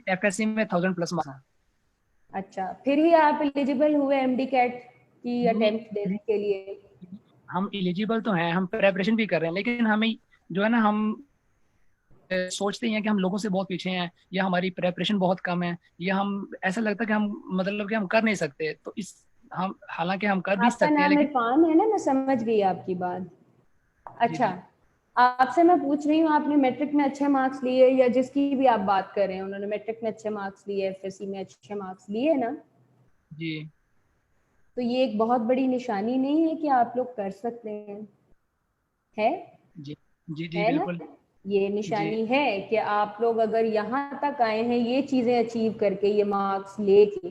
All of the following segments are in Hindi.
एफएससी में 1000 प्लस मार्क्स। अच्छा, फिर ही आप एलिजिबल हुए एमडी कैट की अटेम्प्ट देने के लिए? हम एलिजिबल तो हैं, हम प्रेपरेशन भी कर रहे हैं, लेकिन हमें जो है ना, हम सोचते हैं कि हम लोगों से बहुत पीछे हैं, या हमारी प्रेपरेशन बहुत कम है, या हम ऐसा लगता है कि हम मतलब कि हम कर नहीं सकते। तो इस हम हालांकि हम कर भी आपका सकते हैं, नाम लेकिन इरफान है ना? मैं समझ गई आपकी बात। जी अच्छा, जी आपसे मैं पूछ रही हूँ, आपने मैट्रिक में अच्छे मार्क्स लिए, या जिसकी भी आप बात कर रहे हैं उन्होंने मैट्रिक में अच्छे मार्क्स लिए, एफएससी में अच्छे मार्क्स लिए ना? जी तो ये एक बहुत बड़ी निशानी नहीं है कि आप लोग कर सकते हैं? है जी जी जी है ना? बिल्कुल। ये जी निशानी है कि आप लोग अगर यहाँ तक आए हैं ये चीजें अचीव करके, ये मार्क्स लेके,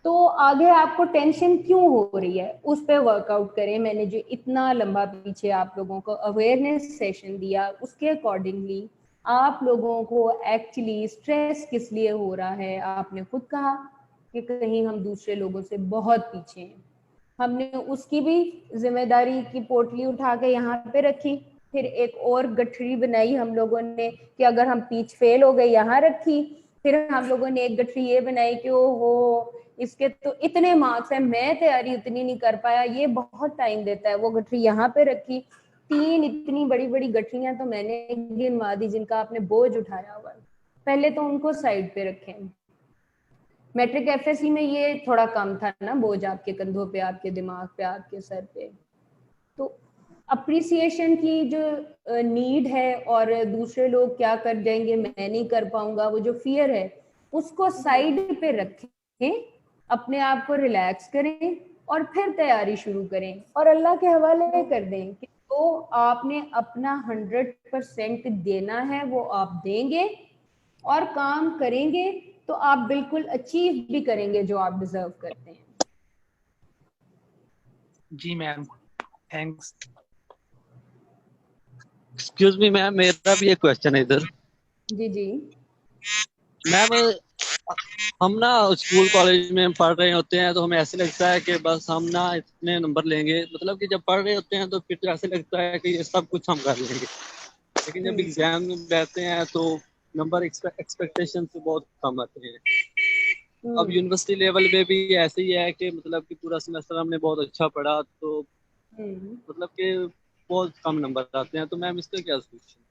तो आगे आपको टेंशन क्यों हो रही है? उस पे वर्कआउट करें। मैंने जो इतना लंबा पीछे आप लोगों को अवेयरनेस सेशन दिया, उसके अकॉर्डिंगली आप लोगों को एक्चुअली स्ट्रेस किस लिए हो रहा है? आपने खुद कहा कि कहीं हम दूसरे लोगों से बहुत पीछे हैं। हमने उसकी भी जिम्मेदारी की पोटली उठा के यहाँ पे रखी। फिर एक और गठरी बनाई हम लोगों ने कि अगर हम पीच फेल हो गए, यहाँ रखी। फिर हम लोगों ने एक गठरी ये बनाई कि ओहो इसके तो इतने मार्क्स हैं, मैं तैयारी उतनी नहीं कर पाया, ये बहुत टाइम देता है, वो गठरी यहाँ पे रखी। 3 इतनी बड़ी बड़ी गठरियां तो मैंने गिनवा दी जिनका आपने बोझ उठाया हुआ है। पहले तो उनको साइड पे रखें। मैट्रिक एफएससी में ये थोड़ा कम था ना बोझ, आपके कंधों पे, आपके दिमाग पे, आपके सर पे। तो अप्रिसिएशन की जो नीड है, और दूसरे लोग क्या कर जाएंगे, मैं नहीं कर पाऊंगा, वो जो फियर है, उसको साइड पे रखें, अपने आप को रिलैक्स करें और फिर तैयारी शुरू करें और अल्लाह के हवाले कर दें कि तो आपने अपना 100% देना है, वो आप देंगे और काम करेंगे तो आप बिल्कुल अचीव भी करेंगे जो आप डिजर्व करते हैं। जी ma'am, thanks. Excuse me ma'am, मेरा भी एक क्वेश्चन है इधर। जी जी मैम, हम ना स्कूल कॉलेज में पढ़ रहे होते हैं तो हमें ऐसे लगता है कि बस हम ना इतने नंबर लेंगे, मतलब कि जब पढ़ रहे होते हैं तो फिर ऐसे लगता है कि ये सब कुछ हम कर लेंगे, लेकिन जब एग्जाम में बैठते हैं तो नंबर एक्सपेक्टेशन से बहुत कम आते हैं। अब यूनिवर्सिटी लेवल पे भी ऐसे ही है कि मतलब कि पूरा सेमेस्टर हमने बहुत अच्छा पढ़ा तो मतलब कि बहुत कम नंबर आते हैं, तो मैम इसका क्या सोल्यूशन?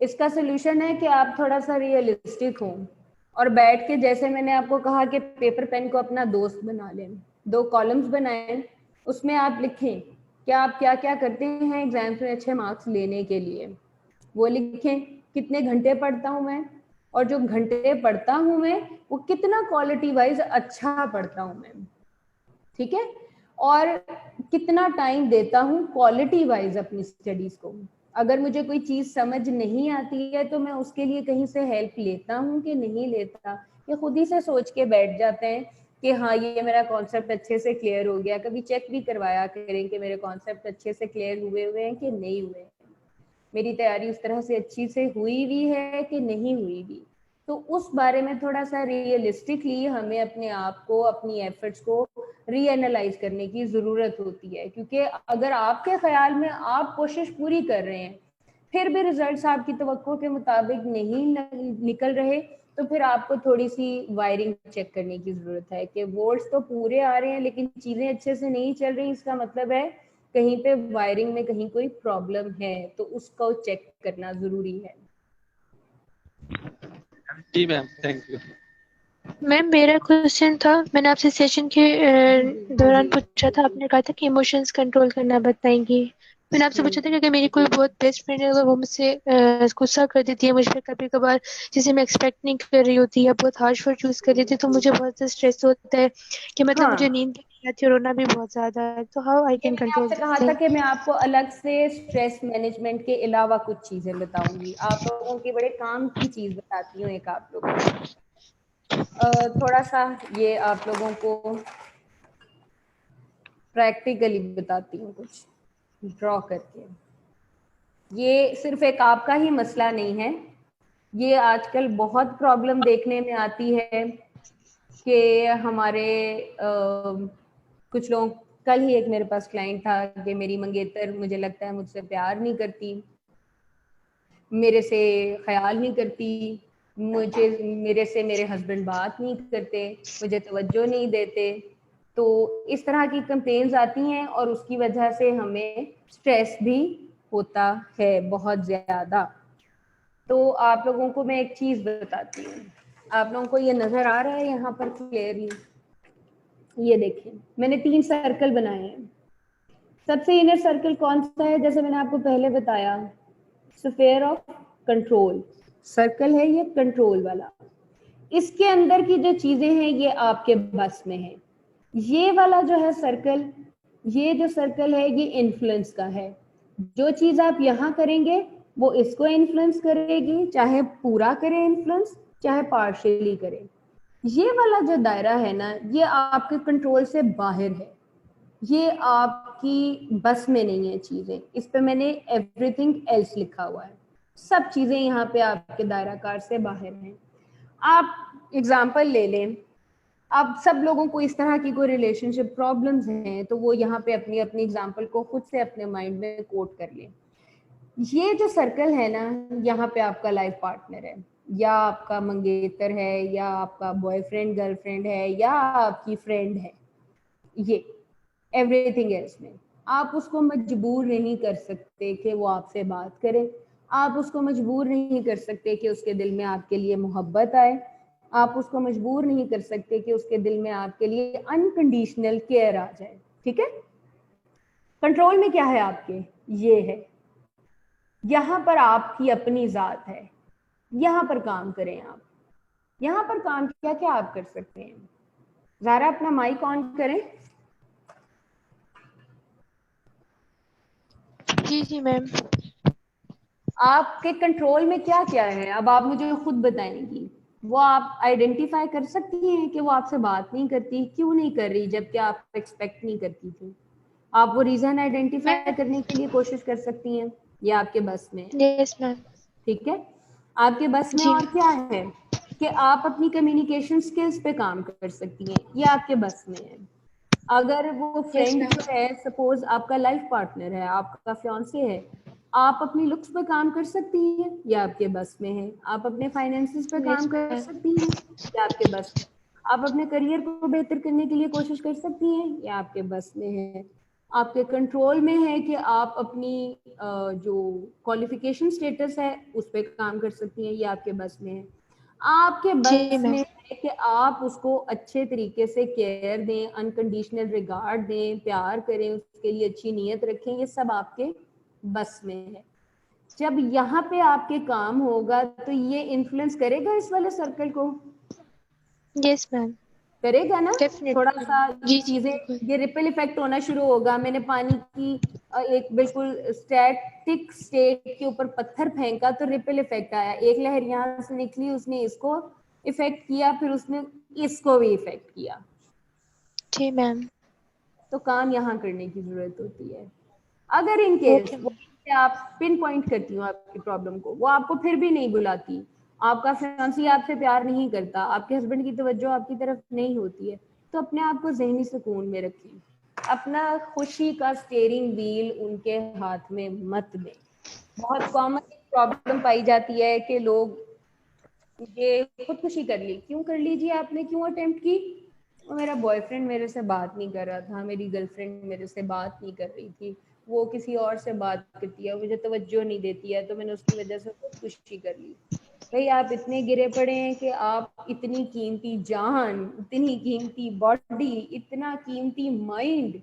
इसका सोल्यूशन है कि आप थोड़ा सा रियलिस्टिक हो और बैठ के, जैसे मैंने आपको कहा कि पेपर पेन को अपना दोस्त बना लें, 2 कॉलम्स बनाएं, उसमें आप लिखें कि आप क्या क्या करते हैं एग्जाम्स में अच्छे मार्क्स लेने के लिए। वो लिखें कितने घंटे पढ़ता हूँ मैं, और जो घंटे पढ़ता हूँ मैं वो कितना क्वालिटी वाइज अच्छा पढ़ता हूँ मैं, ठीक है, और कितना टाइम देता हूँ क्वालिटी वाइज अपनी स्टडीज को। अगर मुझे कोई चीज समझ नहीं आती है तो मैं उसके लिए कहीं से हेल्प लेता हूँ कि नहीं लेता, ये खुद ही से सोच के बैठ जाते हैं कि हाँ ये मेरा कॉन्सेप्ट अच्छे से क्लियर हो गया। कभी चेक भी करवाया करें कि मेरे कॉन्सेप्ट अच्छे से क्लियर हुए हैं कि नहीं हुए, मेरी तैयारी उस तरह से अच्छी से हुई भी है कि नहीं हुई भी। तो उस बारे में थोड़ा सा रियलिस्टिकली हमें अपने आप को, अपनी एफर्ट्स को रीएनालाइज करने की ज़रूरत होती है, क्योंकि अगर आपके ख्याल में आप कोशिश पूरी कर रहे हैं फिर भी रिजल्ट्स आपकी तवक्को के मुताबिक नहीं निकल रहे, तो फिर आपको थोड़ी सी वायरिंग चेक करने की ज़रूरत है कि वोल्ट्स तो पूरे आ रहे हैं लेकिन चीज़ें अच्छे से नहीं चल रही, इसका मतलब है कहीं पे वायरिंग में कहीं कोई प्रॉब्लम है, तो उसको चेक करना ज़रूरी है। जी मैम, थैंक यू। मैम मेरा क्वेश्चन था, मैंने आपसे सेशन के दौरान पूछा था, आपने कहा था कि इमोशंस कंट्रोल करना बताएंगी। मैंने आपसे पूछा था कि अगर मेरी कोई बहुत बेस्ट फ्रेंड है अगर वो मुझसे गुस्सा कर देती है मुझ पर कभी कभार, जिसे मैं एक्सपेक्ट नहीं कर रही होती, या बहुत हार्श वर्ड यूज कर देती है, तो मुझे बहुत ज़्यादा स्ट्रेस होता है कि मतलब मुझे नींद नहीं आती और रोना भी बहुत ज़्यादा है, तो हाउ आई कैन कंट्रोल आपसे कहा था कि मैं आपको अलग से स्ट्रेस मैनेजमेंट के अलावा कुछ चीजें बताऊंगी, आप लोगों की बड़े काम की चीज बताती हूँ एक आप लोगों को। थोड़ा सा ये आप लोगों को प्रैक्टिकली बताती हूँ कुछ ड्रॉ करके। ये सिर्फ एक आपका ही मसला नहीं है, ये आजकल बहुत प्रॉब्लम देखने में आती है कि हमारे कुछ लोग, कल ही एक मेरे पास क्लाइंट था कि मेरी मंगेतर मुझे लगता है मुझसे प्यार नहीं करती, मेरे से ख्याल नहीं करती, मेरे से मेरे हस्बैंड बात नहीं करते, मुझे तवज्जो नहीं देते। तो इस तरह की कंप्लेंट्स आती हैं और उसकी वजह से हमें स्ट्रेस भी होता है बहुत ज़्यादा। तो आप लोगों को मैं एक चीज़ बताती हूँ, आप लोगों को ये नज़र आ रहा है यहाँ पर क्लियरली? ये देखें, मैंने 3 सर्कल बनाए हैं। सबसे इनर सर्कल कौन सा है? जैसे मैंने आपको पहले बताया, स्फीयर ऑफ कंट्रोल सर्कल है ये, कंट्रोल वाला। इसके अंदर की जो चीजें हैं ये आपके बस में है। ये वाला जो है सर्कल, ये जो सर्कल है ये इन्फ्लुएंस का है। जो चीज आप यहाँ करेंगे वो इसको इन्फ्लुएंस करेगी, चाहे पूरा करे इन्फ्लुएंस, चाहे पार्शियली करे। ये वाला जो दायरा है ना, ये आपके कंट्रोल से बाहर है, ये आपकी बस में नहीं है चीजें। इस पे मैंने एवरीथिंग एल्स लिखा हुआ है, सब चीजें यहाँ पे आपके दायरा कार से बाहर हैं। आप एग्जाम्पल ले लें, आप सब लोगों को इस तरह की कोई रिलेशनशिप प्रॉब्लम्स हैं तो वो यहाँ पे अपनी अपनी एग्जाम्पल को खुद से अपने माइंड में कोट कर लें। ये जो सर्कल है ना, यहाँ पे आपका लाइफ पार्टनर है, या आपका मंगेतर है, या आपका बॉयफ्रेंड गर्लफ्रेंड है, या आपकी फ्रेंड है। ये एवरीथिंग एल्स में आप उसको मजबूर नहीं कर सकते कि वो आपसे बात करे, आप उसको मजबूर नहीं कर सकते कि उसके दिल में आपके लिए मोहब्बत आए, आप उसको मजबूर नहीं कर सकते कि उसके दिल में आपके लिए अनकंडीशनल केयर आ जाए। ठीक है? कंट्रोल में क्या है आपके? ये है, यहाँ पर आपकी अपनी जात है, यहाँ पर काम करें आप। यहाँ पर काम क्या क्या आप कर सकते हैं? ज़रा अपना माइक ऑन करें। जी जी मैम। आपके कंट्रोल में क्या क्या है, अब आप मुझे खुद बताएंगी। वो आप आइडेंटिफाई कर सकती हैं कि वो आपसे बात नहीं करती, क्यों नहीं कर रही, जबकि आप एक्सपेक्ट नहीं करती थी। आप वो रीजन आइडेंटिफाई करने के लिए कोशिश कर सकती हैं, ये आपके बस में है। Yes ma'am. ठीक है? आपके बस में जी। और क्या है कि आप अपनी कम्युनिकेशन स्किल्स पे काम कर सकती हैं, ये आपके बस में है। अगर वो फ्रेंड जो है, सपोज आपका लाइफ पार्टनर है, आपका फियांसे है, आप अपनी लुक्स पे काम कर सकती हैं, ये आपके बस में है। आप अपने फाइनेंसेस पे काम कर सकती हैं, ये आपके बस में। आप अपने करियर को बेहतर करने के लिए कोशिश कर सकती हैं, ये आपके बस में है। आपके कंट्रोल में है कि आप अपनी जो क्वालिफिकेशन स्टेटस है उस पर काम कर सकती हैं, ये आपके बस में है। आपके बस में है कि आप उसको अच्छे तरीके से केयर दें, अनकंडीशनल रिगार्ड दें, प्यार करें, उसके लिए अच्छी नीयत रखें, ये सब आपके बस में है। जब यहाँ पे आपके काम होगा तो ये इन्फ्लुएंस करेगा इस वाले सर्कल को। Yes ma'am. करेगा ना? थोड़ा सा जी चीजें, ये रिपल इफेक्ट होना शुरू होगा। मैंने पानी की एक बिल्कुल स्टैटिक स्टेट के ऊपर पत्थर फेंका तो रिपल इफेक्ट आया, एक लहर यहाँ से निकली, उसने इसको इफेक्ट किया, फिर उसने इसको भी इफेक्ट किया। जी मैम। तो काम यहाँ करने की जरूरत होती है। अगर इन केस आप पिन पॉइंट करती हूँ आपकी प्रॉब्लम को, वो आपको फिर भी नहीं बुलाती, आपका फियांसी आपसे प्यार नहीं करता, आपके हस्बैंड की तवज्जो आपकी तरफ नहीं होती है, तो अपने आप को ज़हनी सुकून में रखें। अपना खुशी का स्टीयरिंग व्हील उनके हाथ में मत दें। बहुत कॉमन प्रॉब्लम पाई जाती है कि लोग ये खुदकुशी कर ली। क्यों कर लीजिए आपने, क्यों अटेम्प्ट की? वो मेरा बॉयफ्रेंड मेरे से बात नहीं कर रहा था, मेरी गर्लफ्रेंड मेरे से बात नहीं कर रही थी, वो किसी और से बात करती है, मुझे तवज्जो नहीं देती है, तो मैंने उसकी वजह से खुदकुशी कर ली। भाई आप इतने गिरे पड़े हैं कि आप इतनी कीमती जान, इतनी कीमती बॉडी, इतना कीमती माइंड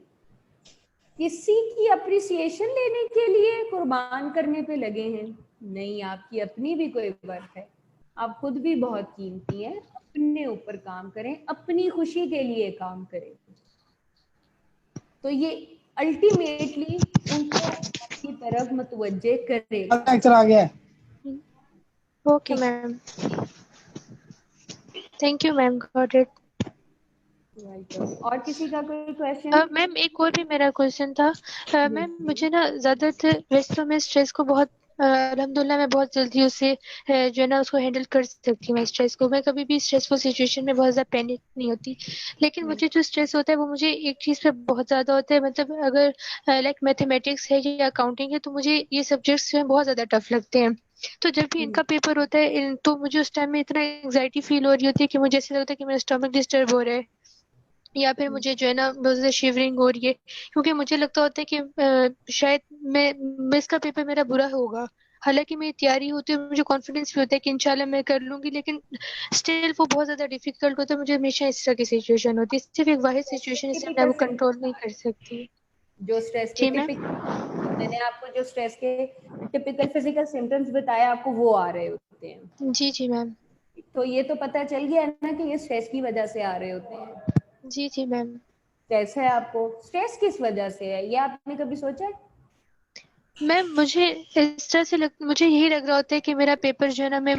किसी की अप्रिसिएशन लेने के लिए कुर्बान करने पे लगे हैं। नहीं, आपकी अपनी भी कोई वर्थ है, आप खुद भी बहुत कीमती हैं। अपने ऊपर काम करें, अपनी खुशी के लिए काम करें, तो ये अल्टीमेटली उनको आपकी तरफ मुतवज्जे करेगा। लेक्चर आ गया है। Okay ma'am, thank you ma'am, got it. और किसी का कोई क्वेश्चन? मैम एक और भी मेरा क्वेश्चन था। मैम मुझे ना ज़्यादातर वैसे मैं स्ट्रेस को बहुत अल्हम्दुलिल्लाह मैं बहुत जल्दी उसे जो है ना उसको हैंडल कर सकती हूँ। स्ट्रेस को मैं कभी भी स्ट्रेसफुल सिचुएशन में बहुत ज़्यादा पैनिक नहीं होती, लेकिन मुझे जो स्ट्रेस होता है वो मुझे एक चीज़ पे बहुत ज़्यादा होता है। मतलब अगर लाइक मैथमेटिक्स है या अकाउंटिंग है तो मुझे ये सब्जेक्ट्स जो है बहुत ज़्यादा टफ लगते हैं। तो जब भी इनका पेपर होता है तो मुझे उस टाइम में इतना एंजाइटी फील हो रही होती है कि मुझे ऐसा लगता है कि मेरा स्टमक डिस्टर्ब हो रहा है, या फिर मुझे जो है ना बहुत ज़्यादा शिवरिंग हो रही है, क्योंकि मुझे लगता होता है कि शायद मैं इसका पेपर मेरा बुरा होगा। हालांकि मेरी तैयारी होती है, मुझे कॉन्फिडेंस भी होता है कि इंशाल्लाह मैं कर लूंगी, लेकिन स्टिल वो बहुत ज़्यादा डिफिकल्ट होता है। मुझे हमेशा इस तरह की सिचुएशन होती है, सिर्फ एक वाहिद सिचुएशन है, इससे मैं वो कंट्रोल नहीं कर सकती। जो स्ट्रेस के जी मैम। टिपिकल, मैंने आपको जो स्ट्रेस के टिपिकल फिजिकल सिम्टम्स बताए आपको वो आ रहे होते हैं। जी जी मैम। तो ये तो पता चल गया है ना कि ये स्ट्रेस की वजह से आ रहे होते हैं। जी जी मैम। स्ट्रेस है आपको, स्ट्रेस किस वजह से है ये आपने कभी सोचा है? मैम मुझे इस तरह से मुझे यही लग रहा होता है कि मेरा पेपर जो है ना मैं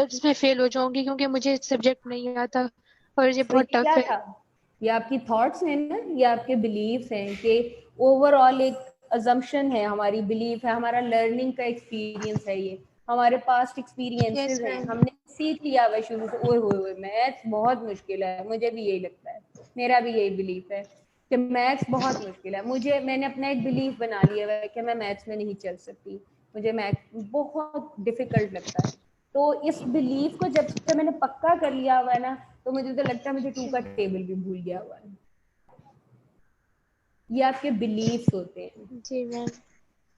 इसमें फेल हो जाऊंगी, क्योंकि मुझे सब्जेक्ट नहीं आता और ये तो बहुत ये क्या टफ है। था? ये आपकी थॉट्स हैं ना, ये आपके बिलीव्स हैं कि ओवरऑल एक अजम्पशन है, हमारी बिलीफ है, हमारा लर्निंग का एक्सपीरियंस है, ये हमारे पास्ट एक्सपीरियंसेस यस हैं, मैम। हमने सीख लिया हुआ शुरू से। ओए होए मैथ्स बहुत मुश्किल है, मुझे भी यही लगता है, मेरा भी यही बिलीफ है कि मैथ्स बहुत मुश्किल है। मैंने अपना एक बिलीफ बना लिया है कि मैं मैथ्स में नहीं चल सकती, मुझे मैथ्स बहुत डिफिकल्ट लगता है। तो इस बिलीफ को जब से मैंने पक्का कर लिया हुआ है ना, तो मुझे तो लगता है मुझे 2 का टेबल भी भूल गया हुआ है। ये आपके बिलीव्स होते हैं, जी मैम।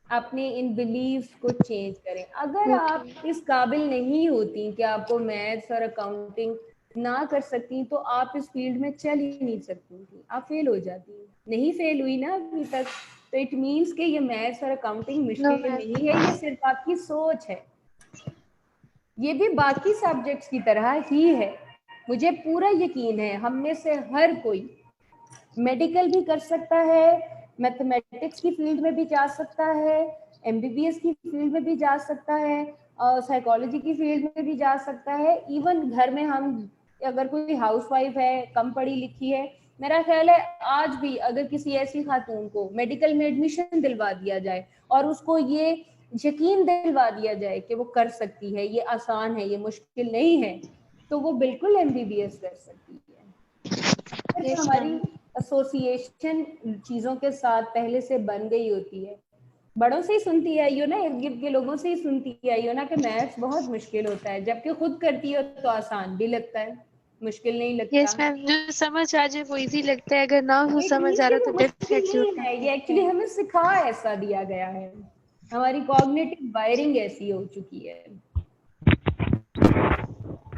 आपने इन बिलीव्स को चेंज करें। अगर आप ओके। इस काबिल नहीं होती कि आपको मैथ्स और अकाउंटिंग ना कर सकती, तो आप इस फील्ड में चल ही नहीं सकती थी, आप फेल हो जाती। नहीं फेल हुई ना अभी तक, तो इट मीन्स कि ये मैथ्स और अकाउंटिंग नो मुश्किल मैम। नहीं है, ये सिर्फ आपकी सोच है। ये भी बाकी सब्जेक्ट्स की तरह ही है। मुझे पूरा यकीन है हम में से हर कोई मेडिकल भी कर सकता है, मैथमेटिक्स की फील्ड में भी जा सकता है, एमबीबीएस की फील्ड में भी जा सकता है, साइकोलॉजी की फील्ड में भी जा सकता है। इवन घर में हम अगर कोई हाउसवाइफ है, कम पढ़ी लिखी है, मेरा ख्याल है आज भी अगर किसी ऐसी खातून को मेडिकल में एडमिशन दिलवा दिया जाए और उसको ये यकीन दिलवा दिया जाए कि वो कर सकती है, ये आसान है, ये मुश्किल नहीं है, तो वो बिल्कुल एमबीबीएस कर सकती है। यस हमारी मैम। एसोसिएशन चीजों के साथ पहले से बन गई होती है। बड़ों से ही सुनती आई हो ना, इर्द गिर्द के लोगों से ही सुनती आई हो ना कि मैथ्स बहुत मुश्किल होता है, जबकि खुद करती हो तो आसान भी लगता है, मुश्किल नहीं लगता। यस मैम, जो समझ आ जाए वो इजी लगता है, अगर ना हो इट समझ आ मीन्स कि रहा वो तो मुश्किल डेफिनेटली नहीं उतना है, ये लगता एक्चुअली है। हमें सिखा ऐसा दिया गया है, हमारी कॉग्निटिव वायरिंग ऐसी हो चुकी है।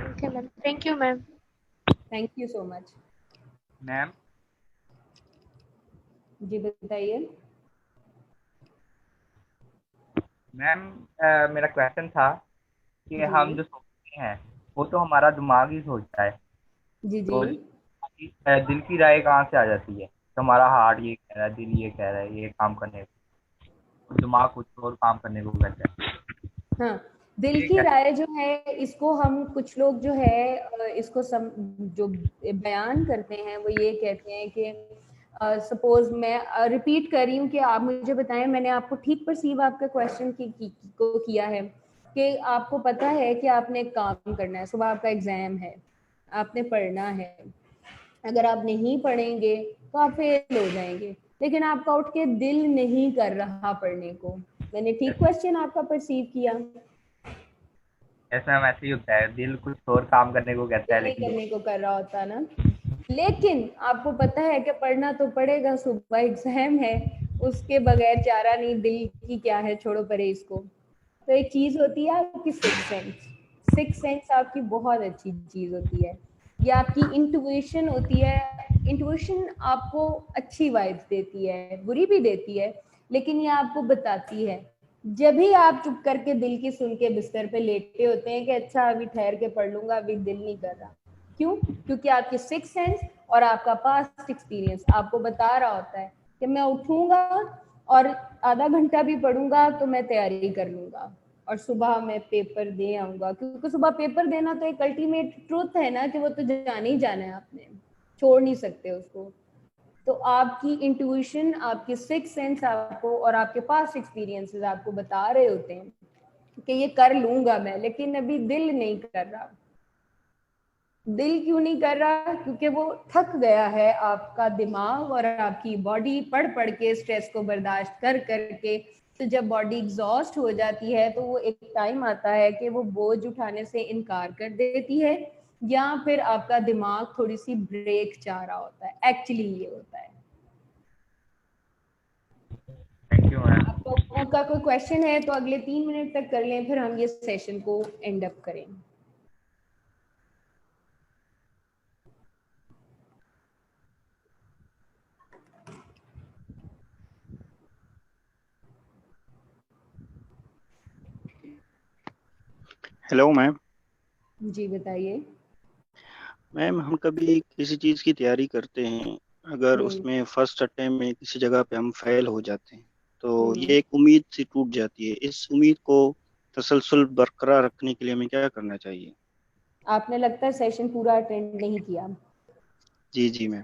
Okay ma'am, thank you ma'am. Thank you so much. Ma'am जी बताइए। मैम मेरा क्वेश्चन था कि हम जी जो सोचते हैं वो तो हमारा दिमाग ही सोचता है, जी जी। तो दिल की राय कहाँ से आ जाती है? तो हमारा हार्ट ये कह रहा है, दिल ये कह रहा है ये काम करने को, दिमाग कुछ और काम करने को कहता है। हाँ, दिल ये की कैसे? राय जो है, इसको हम कुछ लोग जो है इसको जो बयान करते हैं वो ये कहते हैं कि सपोज मैं रिपीट कर रही हूँ कि आप मुझे बताएं मैंने आपको ठीक परसीव आपका क्वेश्चन को किया है कि आपको पता है कि आपने एक काम करना है, सुबह आपका एग्जाम है, आपने पढ़ना है, अगर आप नहीं पढ़ेंगे तो आप फेल हो जाएंगे, लेकिन आपका उठ के दिल नहीं कर रहा पढ़ने को। मैंने ठीक क्वेश्चन आपका परसीव किया? ऐसा मैम ऐसे ही होता है, दिल कुछ और काम करने को कहता है नहीं लेकिन करने को कर रहा होता ना, लेकिन आपको पता है कि पढ़ना तो पड़ेगा, सुबह एग्जाम है, उसके बगैर चारा नहीं, दिल की क्या है, छोड़ो परे इसको। तो एक चीज होती है आपकी सिक्स सेंस। सिक्स सेंस आपकी बहुत अच्छी चीज होती है, ये आपकी इंट्यूशन होती है। इंट्यूशन आपको अच्छी वाइब्स देती है, बुरी भी देती है, लेकिन ये आपको बताती है। जब भी आप चुप करके दिल की सुन के बिस्तर पे लेटे होते हैं कि अच्छा अभी ठहर के पढ़ लूंगा, अभी दिल नहीं कर रहा, क्यों? क्योंकि आपके सिक्स सेंस और आपका पास्ट एक्सपीरियंस आपको बता रहा होता है कि मैं उठूंगा और आधा घंटा भी पढ़ूंगा तो मैं तैयारी कर लूंगा और सुबह मैं पेपर दे आऊंगा, क्योंकि सुबह पेपर देना तो एक अल्टीमेट ट्रूथ है ना कि वो तो जाना ही जाना है, आपने छोड़ नहीं सकते उसको। तो आपकी इंट्यूशन, आपके सिक्स सेंस आपको और आपके पास एक्सपीरियंसेस आपको बता रहे होते हैं कि ये कर लूंगा मैं, लेकिन अभी दिल नहीं कर रहा। दिल क्यों नहीं कर रहा? क्योंकि वो थक गया है, आपका दिमाग और आपकी बॉडी पढ़ पढ़ के, स्ट्रेस को बर्दाश्त कर करके तो जब बॉडी एग्जॉस्ट हो जाती है तो वो एक टाइम आता है कि वो बोझ उठाने से इनकार कर देती है, या फिर आपका दिमाग थोड़ी सी ब्रेक चाह रहा होता है। एक्चुअली ये होता है। Thank you ma'am. आप लोगों का कोई क्वेश्चन है तो अगले 3 मिनट तक कर लें, फिर हम ये सेशन को एंड अप करें। Hello ma'am. जी बताइए। मैम हम कभी किसी चीज़ की तैयारी करते हैं, अगर उसमें फर्स्ट अटेम्प्ट में किसी जगह पे हम फेल हो जाते हैं तो ये एक उम्मीद सी टूट जाती है। इस उम्मीद को तसलसल बरकरार रखने के लिए हमें क्या करना चाहिए? आपने लगता है सेशन पूरा अटेंड नहीं किया। जी जी मैम।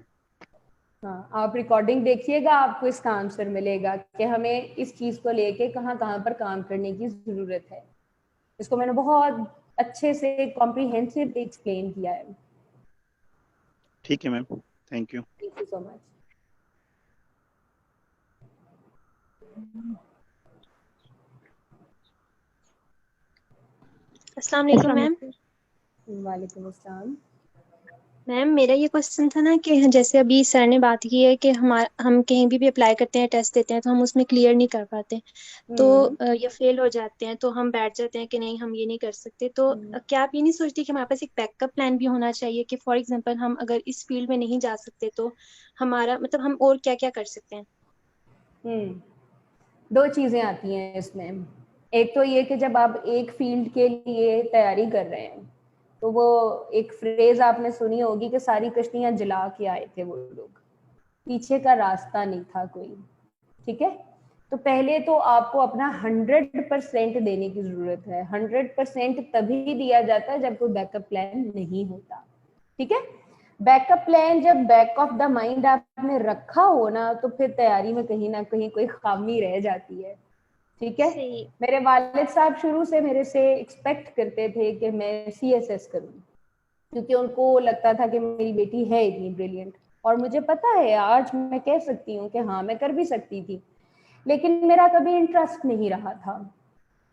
हाँ, आप रिकॉर्डिंग देखिएगा, आपको इसका आंसर मिलेगा कि हमें इस चीज को लेके कहाँ कहाँ पर काम करने की जरूरत है। इसको मैंने बहुत अच्छे से कॉम्प्रिहेंसिव एक्सप्लेन किया है। ठीक है ma'am, thank you. Thank you so much. अस्सलाम वालेकुम मैम। वालेकुम अस्सलाम। मैम मेरा ये क्वेश्चन था ना कि जैसे अभी सर ने बात की है कि हम कहीं भी अप्लाई करते हैं, टेस्ट देते हैं तो हम उसमें क्लियर नहीं कर पाते, तो या फेल हो जाते हैं तो हम बैठ जाते हैं कि नहीं हम ये नहीं कर सकते। तो क्या आप ये नहीं सोचती कि हमारे पास एक बैकअप प्लान भी होना चाहिए कि फॉर एग्जांपल हम अगर इस फील्ड में नहीं जा सकते तो हमारा मतलब हम और क्या क्या कर सकते हैं? दो चीजें आती हैं इसमें। एक तो ये कि जब आप एक फील्ड के लिए तैयारी कर रहे हैं तो वो एक फ्रेज आपने सुनी होगी कि सारी कश्तियां जला के आए थे वो लोग, पीछे का रास्ता नहीं था कोई। ठीक है, तो पहले तो आपको अपना 100% देने की जरूरत है। 100% तभी दिया जाता है जब कोई बैकअप प्लान नहीं होता। ठीक है, बैकअप प्लान जब बैक ऑफ द माइंड आपने रखा हो ना तो फिर तैयारी में कहीं ना कहीं कोई खामी रह जाती है। ठीक है, मेरे वालिद साहब शुरू से मेरे से एक्सपेक्ट करते थे कि मैं CSS करूं, क्योंकि उनको लगता था कि मेरी बेटी है इतनी ब्रिलियंट, और मुझे पता है आज मैं कह सकती हूँ कि हाँ मैं कर भी सकती थी, लेकिन मेरा कभी इंटरेस्ट नहीं रहा था।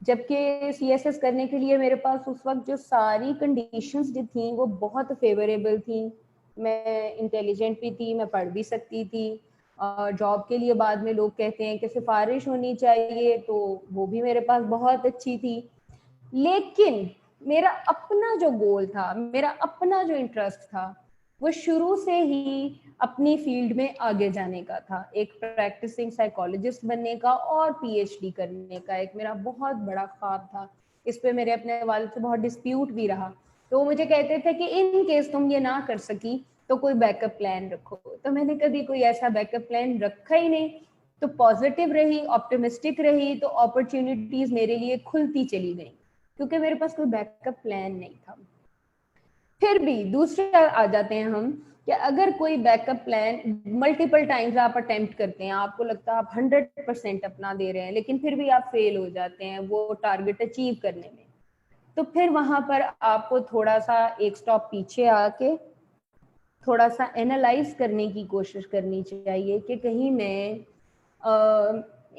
जबकि CSS करने के लिए मेरे पास उस वक्त जो सारी कंडीशंस जो थी वो बहुत फेवरेबल थी। मैं इंटेलिजेंट भी थी, मैं पढ़ भी सकती थी, जॉब के लिए बाद में लोग कहते हैं कि सिफारिश होनी चाहिए, तो वो भी मेरे पास बहुत अच्छी थी। लेकिन मेरा अपना जो गोल था, मेरा अपना जो इंटरेस्ट था, वो शुरू से ही अपनी फील्ड में आगे जाने का था। एक प्रैक्टिसिंग साइकोलॉजिस्ट बनने का और PhD करने का एक मेरा बहुत बड़ा ख्वाब था। इस पे मेरे अपने वालिद से बहुत डिस्प्यूट भी रहा। तो वो मुझे कहते थे कि इन केस तुम ये ना कर सकी तो कोई बैकअप प्लान रखो। तो मैंने कभी कोई ऐसा बैकअप प्लान रखा ही नहीं। तो पॉजिटिव रही, ऑप्टिमिस्टिक रही, तो अपॉर्चुनिटीज मेरे लिए खुलती चली गई, क्योंकि मेरे पास कोई बैकअप प्लान नहीं था। फिर भी दूसरे आ जाते हैं हम कि अगर कोई बैकअप प्लान मल्टीपल टाइम्स आप अटेम्प्ट करते हैं, आपको लगता है आप 100% अपना दे रहे हैं, लेकिन फिर भी आप फेल हो जाते हैं वो टारगेट अचीव करने में, तो फिर वहां पर आपको थोड़ा सा एक स्टॉप पीछे आके थोड़ा सा एनालाइज करने की कोशिश करनी चाहिए कि कहीं मैं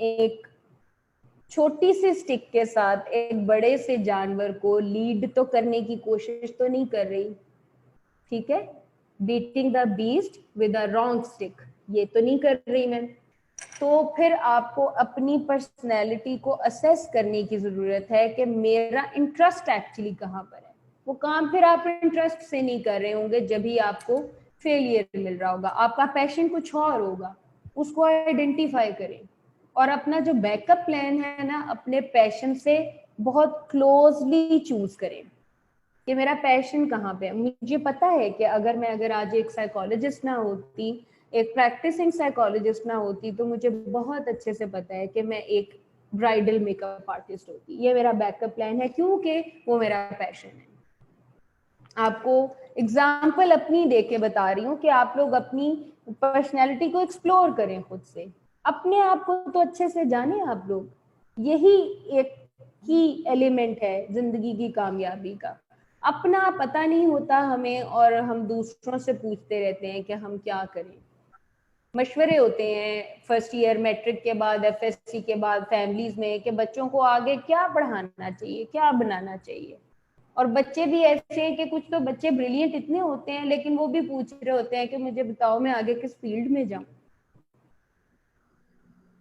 एक छोटी सी स्टिक के साथ एक बड़े से जानवर को लीड तो करने की कोशिश तो नहीं कर रही। ठीक है, beating the beast with a wrong stick, ये तो नहीं कर रही मैं। तो फिर आपको अपनी पर्सनैलिटी को असेस करने की जरूरत है कि मेरा इंटरेस्ट एक्चुअली कहाँ पर है। वो काम फिर आप इंटरेस्ट से नहीं कर रहे होंगे जब भी आपको फेलियर मिल रहा होगा, आपका पैशन कुछ और होगा, उसको आइडेंटिफाई करें और अपना जो बैकअप प्लान है ना अपने पैशन से बहुत क्लोजली चूज करें कि मेरा पैशन कहाँ पे है। मुझे पता है कि अगर आज एक साइकोलॉजिस्ट ना होती, एक प्रैक्टिसिंग साइकोलॉजिस्ट ना होती, तो मुझे बहुत अच्छे से पता है कि मैं एक ब्राइडल मेकअप आर्टिस्ट होती। ये मेरा बैकअप प्लान है क्योंकि वो मेरा पैशन है। आपको एग्जाम्पल अपनी दे के बता रही हूँ कि आप लोग अपनी पर्सनैलिटी को एक्सप्लोर करें खुद से, अपने आप को तो अच्छे से जाने आप लोग। यही एक की एलिमेंट है जिंदगी की कामयाबी का। अपना पता नहीं होता हमें और हम दूसरों से पूछते रहते हैं कि हम क्या करें। मशवरे होते हैं फर्स्ट ईयर मैट्रिक के बाद, एफएससी के बाद फैमिलीज में, कि बच्चों को आगे क्या पढ़ाना चाहिए, क्या बनाना चाहिए। और बच्चे भी ऐसे हैं कि कुछ तो बच्चे ब्रिलियंट इतने होते हैं, लेकिन वो भी पूछ रहे होते हैं कि मुझे बताओ मैं आगे किस फील्ड में जाऊं।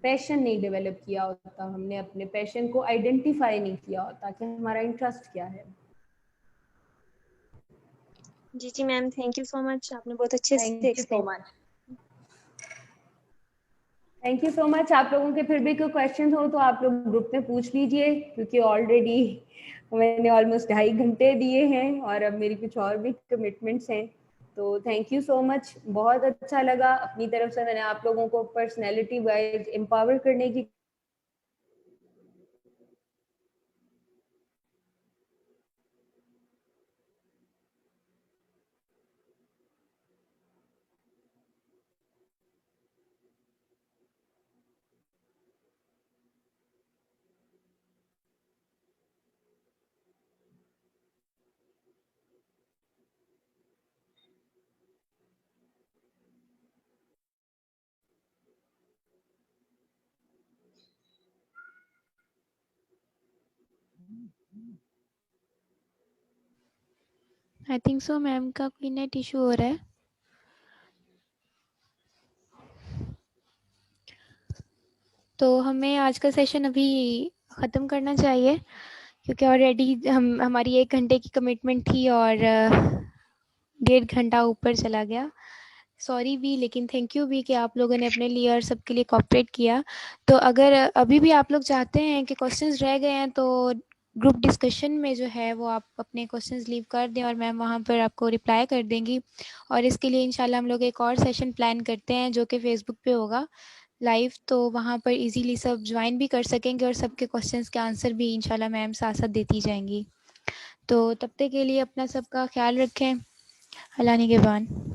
पैशन नहीं डेवलप किया होता हमने, अपने पैशन को आइडेंटिफाई नहीं किया होता कि हमारा इंटरेस्ट क्या है। जी जी ma'am, thank you so much, आपने बहुत अच्छे से thank you so explain. Much. Thank you so much. आप लोगों के फिर भी कोई क्वेश्चन हो तो आप लोग ग्रुप में पूछ लीजिए, क्योंकि ऑलरेडी मैंने ऑलमोस्ट 2.5 घंटे दिए हैं और अब मेरी कुछ और भी कमिटमेंट्स हैं। तो थैंक यू सो मच, बहुत अच्छा लगा। अपनी तरफ से मैंने आप लोगों को पर्सनैलिटी वाइज एम्पावर करने की आई थिंक सो मैम का कोई नेट इशू हो रहा है। तो हमें आज का सेशन अभी ख़त्म करना चाहिए, क्योंकि ऑलरेडी हमारी 1 घंटे की कमिटमेंट थी और 1.5 घंटा ऊपर चला गया। सॉरी भी, लेकिन थैंक यू भी कि आप लोगों ने अपने लिए और सबके लिए कोऑपरेट किया। तो अगर अभी भी आप लोग चाहते हैं कि क्वेश्चंस रह गए हैं तो ग्रुप डिस्कशन में जो है वो आप अपने क्वेश्चंस लीव कर दें और मैम वहाँ पर आपको रिप्लाई कर देंगी। और इसके लिए इंशाल्लाह हम लोग एक और सेशन प्लान करते हैं जो कि फेसबुक पे होगा लाइव, तो वहाँ पर इजीली सब ज्वाइन भी कर सकेंगे और सबके क्वेश्चंस के आंसर भी इंशाल्लाह मैम साथ साथ देती जाएंगी। तो तब तक के लिए अपना सबका ख्याल रखें। अल्लाह निगहबान।